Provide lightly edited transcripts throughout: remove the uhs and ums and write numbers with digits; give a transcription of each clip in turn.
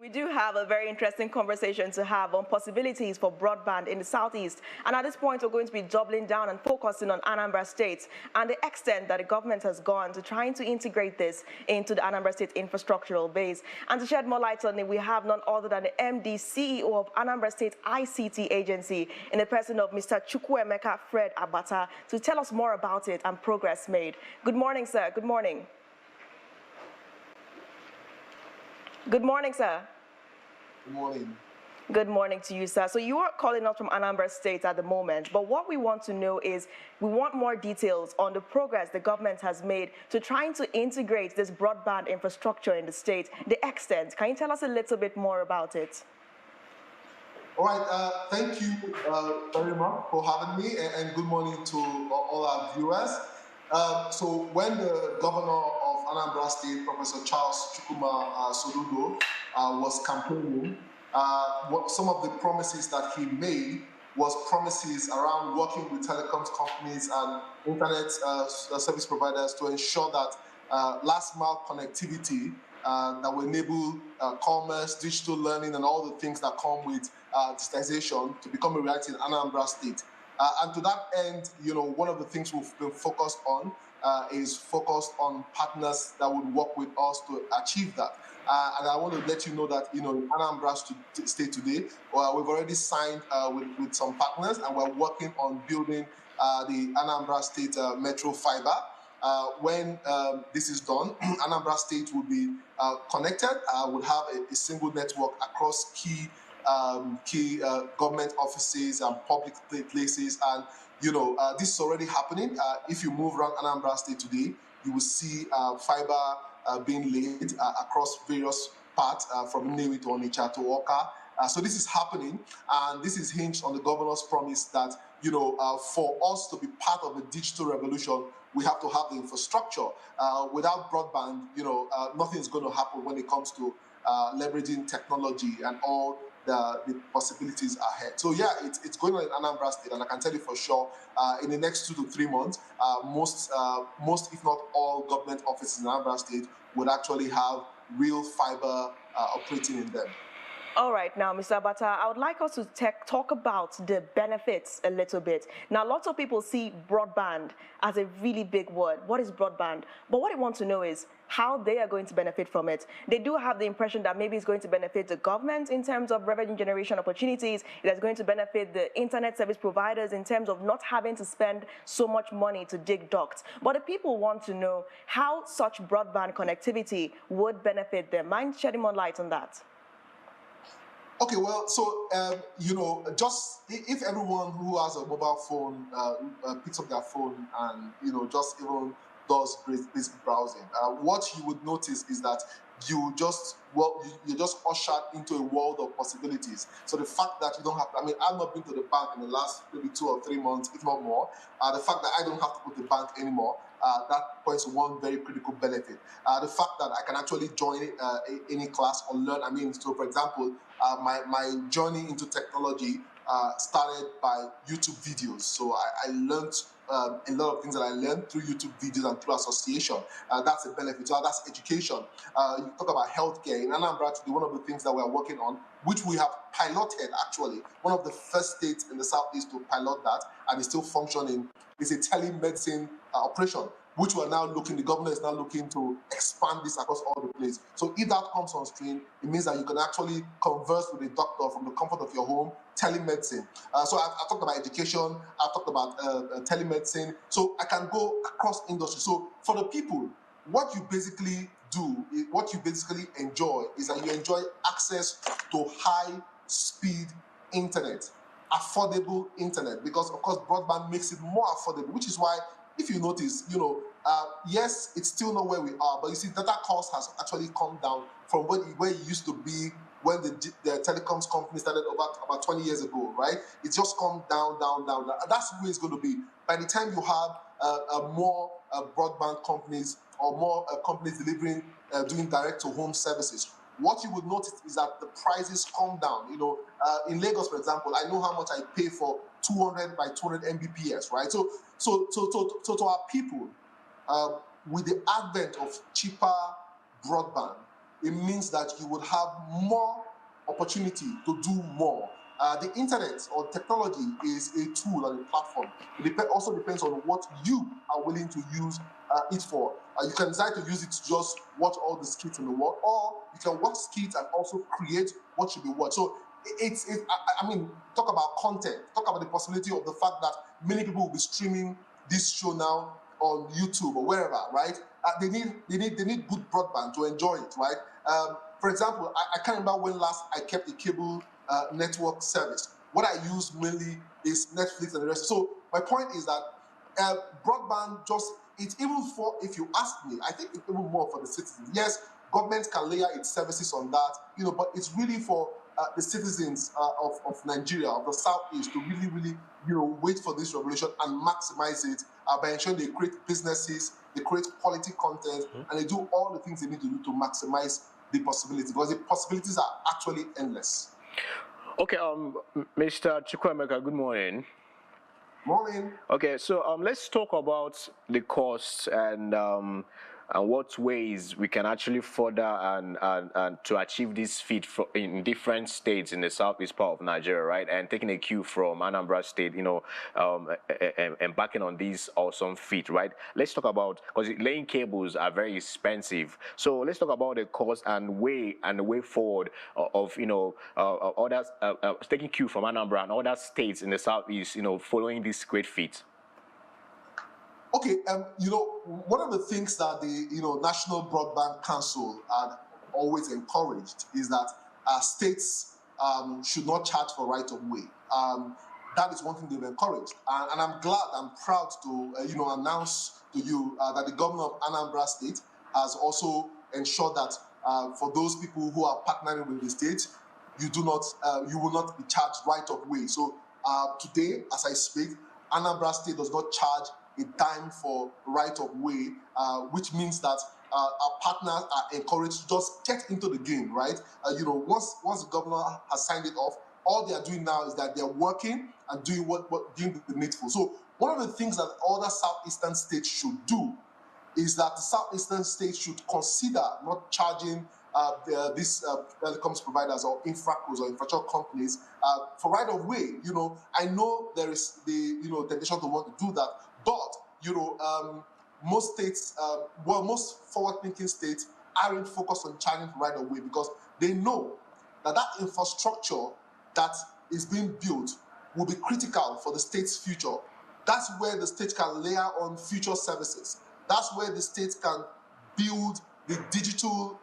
We do have a very interesting conversation to have on possibilities for broadband in the Southeast. And at this point, we're going to be doubling down and focusing on Anambra State and the extent that the government has gone to trying to integrate this into the Anambra State infrastructural base. And to shed more light on it, we have none other than the MD, CEO of Anambra State ICT Agency in the person of Mr. Chukwuemeka Fred Agbata to tell us more about it and progress made. Good morning, sir. Good morning. Good morning, sir. Good morning. Good morning to you, sir. So you are calling us from Anambra State at the moment, but what we want to know is we want more details on the progress the government has made to trying to integrate this broadband infrastructure in the state, the extent. Can you tell us a little bit more about it? All right, thank you very much for having me, and good morning to all our viewers. So when the governor of Anambra State, Professor Charles Chukwuma was campaigning, some of the promises that he made was promises around working with telecoms companies and internet service providers to ensure that last mile connectivity that will enable commerce, digital learning, and all the things that come with digitization to become a reality in Anambra State. And to that end, one of the things we've been focused on is focused on partners that would work with us to achieve that. And I want to let you know that, in Anambra State today, we've already signed with some partners, and we're working on building the Anambra State Metro Fiber. When this is done, Anambra State will be connected, will have a single network across key government offices and public places, and this is already happening. If you move around Anambra State today, you will see fiber being laid across various parts from Nnewi to Onitsha to Awka. So this is happening, and this is hinged on the governor's promise that for us to be part of the digital revolution, we have to have the infrastructure. Without broadband, nothing is going to happen when it comes to leveraging technology and all the possibilities ahead. So yeah, it's going on in Anambra State, and I can tell you for sure, in the next 2 to 3 months, most if not all government offices in Anambra State would actually have real fiber operating in them. All right, now, Mr. Agbata, I would like us to talk about the benefits a little bit. Now, lots of people see broadband as a really big word. What is broadband? But what I want to know is how they are going to benefit from it. They do have the impression that maybe it's going to benefit the government in terms of revenue generation opportunities. It is going to benefit the internet service providers in terms of not having to spend so much money to dig ducts. But the people want to know how such broadband connectivity would benefit them. Mind shedding more light on that? Okay, well, so, just if everyone who has a mobile phone picks up their phone and, just even does basic browsing, what you would notice is that you're just ushered into a world of possibilities. So the fact that you don't have to, I've not been to the bank in the last maybe 2 or 3 months, if not more. The fact that I don't have to go to the bank anymore, that points to one very critical benefit. The fact that I can actually join any class or learn. So for example, my journey into technology started by YouTube videos. So I learned a lot of things that I learned through YouTube videos and through association. That's a benefit. So that's education. You talk about healthcare. In Anambra, one of the things that we are working on, which we have piloted actually, one of the first states in the Southeast to pilot that, and is still functioning, is a telemedicine operation, which we're now looking, the governor is now looking to expand this across all the place. So if that comes on stream, it means that you can actually converse with a doctor from the comfort of your home, telemedicine. So I've talked about education, I've talked about telemedicine, so I can go across industry. So for the people, what you basically do, what you basically enjoy is that you enjoy access to high-speed internet, affordable internet, because of course broadband makes it more affordable, which is why, if you notice, yes, it's still not where we are, but you see, data cost has actually come down from where it used to be when the telecoms company started about 20 years ago, right? It's just come down. That's where it's going to be. By the time you have more broadband companies or more companies doing direct-to-home services, what you would notice is that the prices come down. In Lagos, for example, I know how much I pay for 200 by 200 Mbps, right? So to our people, with the advent of cheaper broadband, it means that you would have more opportunity to do more. The internet or technology is a tool and a platform. It also depends on what you are willing to use it for. You can decide to use it to just watch all the skits in the world, or you can watch skits and also create what should be watched. So I mean, talk about content, talk about the possibility of the fact that many people will be streaming this show now on YouTube or wherever, right? They need good broadband to enjoy it, right? For example, I can't remember when last I kept a cable network service. What I use mainly is Netflix and the rest. So my point is that broadband it's even for, if you ask me, I think it's even more for the citizens. Yes, government can layer its services on that, but it's really for the citizens of Nigeria, of the Southeast, to really, wait for this revolution and maximize it by ensuring they create businesses, they create quality content, and they do all the things they need to do to maximize the possibilities, because the possibilities are actually endless. Okay, Mr. Chukwuemeka, good morning. Morning. Okay, so let's talk about the costs and what ways we can actually further and to achieve this feat in different states in the southeast part of Nigeria, right? And taking a cue from Anambra State, embarking on this awesome feat, right? Let's talk about, because laying cables are very expensive. So let's talk about the cost and way forward of others taking cue from Anambra and other states in the southeast, following this great feat. Okay, one of the things that the National Broadband Council had always encouraged is that states should not charge for right of way. That is one thing they've encouraged, and I'm proud to announce to you that the governor of Anambra State has also ensured that for those people who are partnering with the state, you will not be charged right of way. So today, as I speak, Anambra State does not charge a dime for right of way, which means that our partners are encouraged to just get into the game, right? Once the governor has signed it off, all they are doing now is that they're working and doing doing the needful. So one of the things that other southeastern states should do is that the southeastern states should consider not charging these telecoms providers or infracos or infrastructure companies for right of way. I know there is the temptation to want to do that, but most states, most forward-thinking states aren't focused on charging for right of way because they know that infrastructure that is being built will be critical for the state's future. That's where the state can layer on future services. That's where the state can build the digital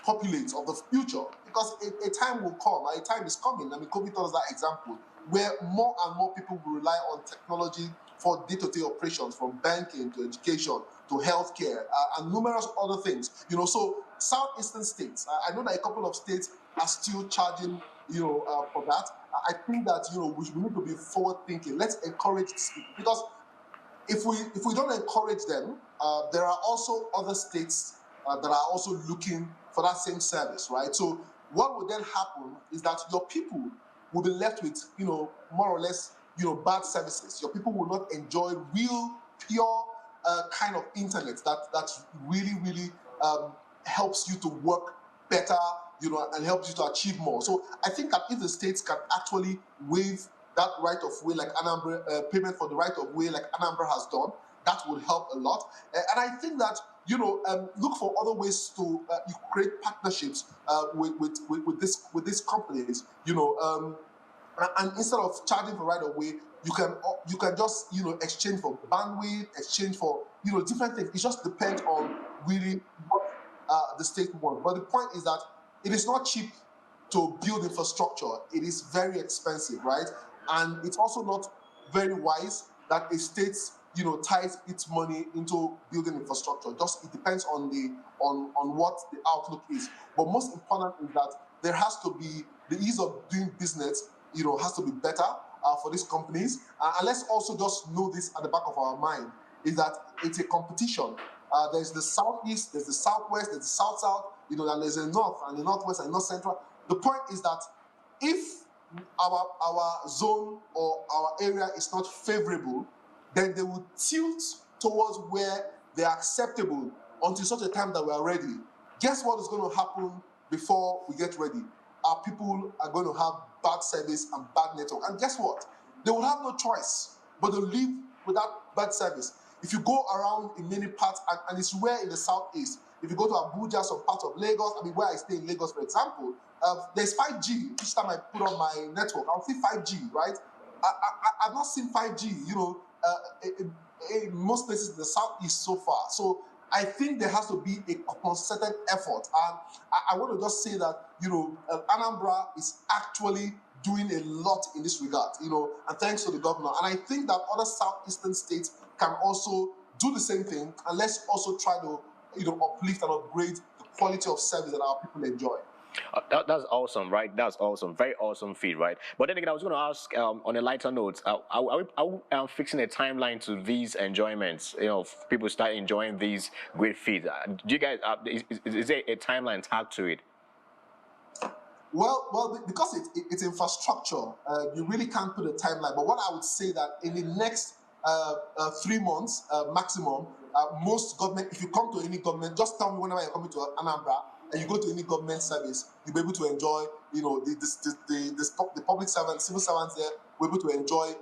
populates of the future, because a time will come, a time is coming. I mean, COVID taught us that example, where more and more people will rely on technology for day-to-day operations, from banking to education to healthcare and numerous other things. So southeastern states, I know that a couple of states are still charging, for that. I think that we need to be forward-thinking. Let's encourage this, because if we don't encourage them, there are also other states that are also looking for that same service, right? So what will then happen is that your people will be left with, more or less, bad services. Your people will not enjoy real, pure kind of internet that really helps you to work better, and helps you to achieve more. So I think that if the states can actually waive that right of way, like Anambra, payment for the right of way, like Anambra has done, that would help a lot. And I think that look for other ways to create partnerships with these companies. And instead of charging for right of way, you can just exchange for bandwidth, exchange for different things. It just depends on really what the state wants. But the point is that it is not cheap to build infrastructure. It is very expensive, right? And it's also not very wise that a state ties its money into building infrastructure. Just it depends on what the outlook is. But most important is that there has to be the ease of doing business. Has to be better for these companies. And let's also just know this at the back of our mind, is that it's a competition. There's the southeast, there's the southwest, there's the south-south, and there's the north and the northwest and north central. The point is that if our zone or our area is not favorable, then they will tilt towards where they are acceptable until such a time that we are ready. Guess what is going to happen before we get ready? Our people are going to have bad service and bad network. And guess what? They will have no choice but to live without bad service. If you go around in many parts, and it's rare in the southeast, if you go to Abuja, some parts of Lagos, I mean, where I stay in Lagos, for example, there's 5G. Each time I put on my network, I'll see 5G, right? I've not seen 5G, in most places in the southeast so far. So I think there has to be a concerted effort. And I want to just say that, Anambra is actually doing a lot in this regard, and thanks to the governor. And I think that other southeastern states can also do the same thing. And let's also try to, uplift and upgrade the quality of service that our people enjoy. That's awesome, right? That's awesome. Very awesome feed, right? But then again, I was going to ask on a lighter note, are we fixing a timeline to these enjoyments? People start enjoying these great feeds. Do you guys, is there a timeline tagged to it? Well, because it's infrastructure, you really can't put a timeline. But what I would say that in the next 3 months maximum, most government, if you come to any government, just tell me whenever you're coming to Anambra, and you go to any government service, you'll be able to enjoy, the public servants, civil servants there, will be able to enjoy,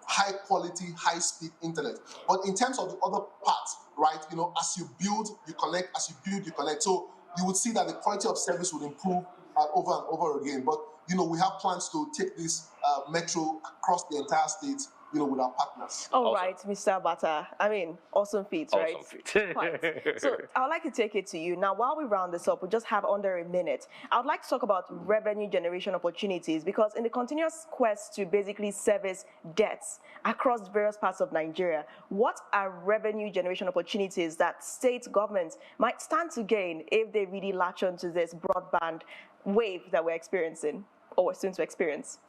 high quality, high speed internet. But in terms of the other parts, right, as you build, you connect, as you build, you connect. So you would see that the quality of service will improve over and over again. But, we have plans to take this metro across the entire state, with our partners. All right, Mr. Agbata. I mean, awesome feats, right? Awesome feat. Quite. So I would like to take it to you. Now, while we round this up, we just have under a minute. I would like to talk about revenue generation opportunities, because in the continuous quest to basically service debts across various parts of Nigeria, what are revenue generation opportunities that state governments might stand to gain if they really latch onto this broadband wave that we're experiencing, or soon to experience?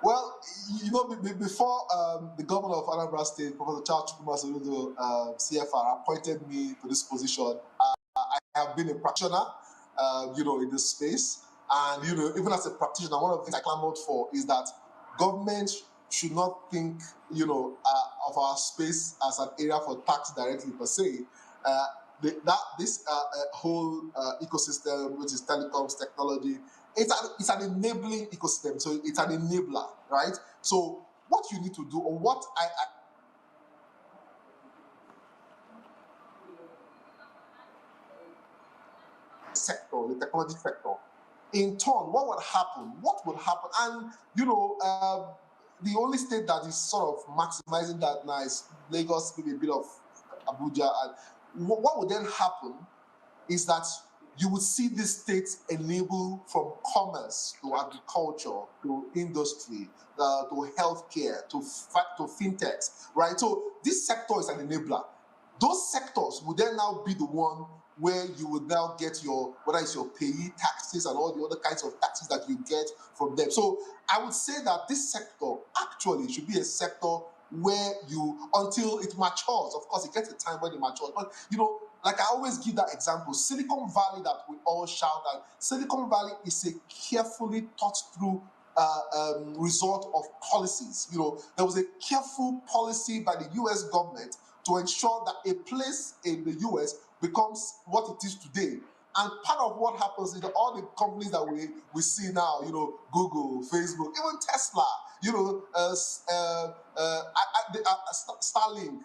Well, before the governor of Anambra State, Professor Chukwuemeka Fred CFR, appointed me to this position, I have been a practitioner, in this space. And, even as a practitioner, one of the things I clamored for is that government should not think, of our space as an area for tax directly per se. This whole ecosystem, which is telecoms technology, it's an enabling ecosystem. So it's an enabler, right? So what you need to do, or what I sector, the technology sector, in turn, what would happen? And the only state that is sort of maximizing that now is Lagos, maybe a bit of Abuja. And what would then happen is that you would see these states enable from commerce to agriculture to industry to healthcare to fintechs, right? So this sector is an enabler. Those sectors would then now be the one where you would now get whether it's your payee taxes and all the other kinds of taxes that you get from them. So I would say that this sector actually should be a sector where until it matures. Of course, it gets a time when it matures. But, like I always give that example, Silicon Valley that we all shout at, Silicon Valley is a carefully thought through result of policies. There was a careful policy by the US government to ensure that a place in the US becomes what it is today. And part of what happens is that all the companies that we see now, Google, Facebook, even Tesla, Starlink,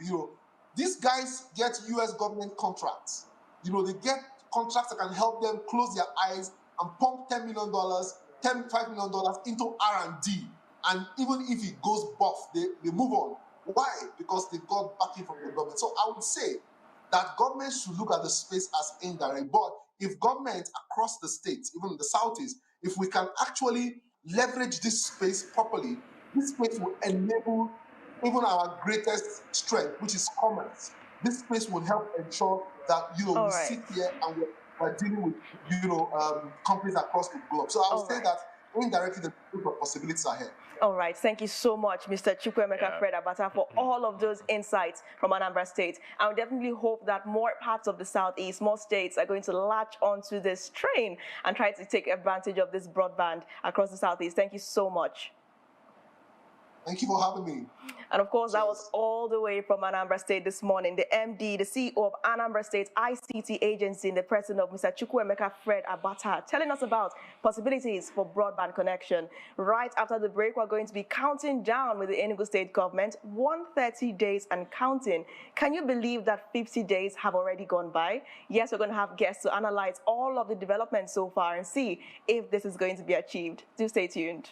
these guys get US government contracts. They get contracts that can help them close their eyes and pump $10 million, $5 million into R&D. And even if it goes buff, they move on. Why? Because they've got backing from the government. So I would say that government should look at the space as indirect. But if government across the states, even in the Southeast, if we can actually leverage this space properly, this space will enable even our greatest strength, which is commerce. This space will help ensure that we sit here and we're dealing with companies across the globe. So I would say that indirectly the possibilities are here. All right. Thank you so much, Mr. Chukwuemeka Fred Agbata, for all of those insights from Anambra State. I would definitely hope that more parts of the Southeast, more states are going to latch onto this train and try to take advantage of this broadband across the Southeast. Thank you so much. Thank you for having me. And of course, that was all the way from Anambra State this morning. The MD, the CEO of Anambra State ICT Agency, and the president of Mr. Chukwuemeka Fred Agbata, telling us about possibilities for broadband connection. Right after the break, we're going to be counting down with the Enugu State government, 130 days and counting. Can you believe that 50 days have already gone by? Yes, we're going to have guests to analyze all of the developments so far and see if this is going to be achieved. Do stay tuned.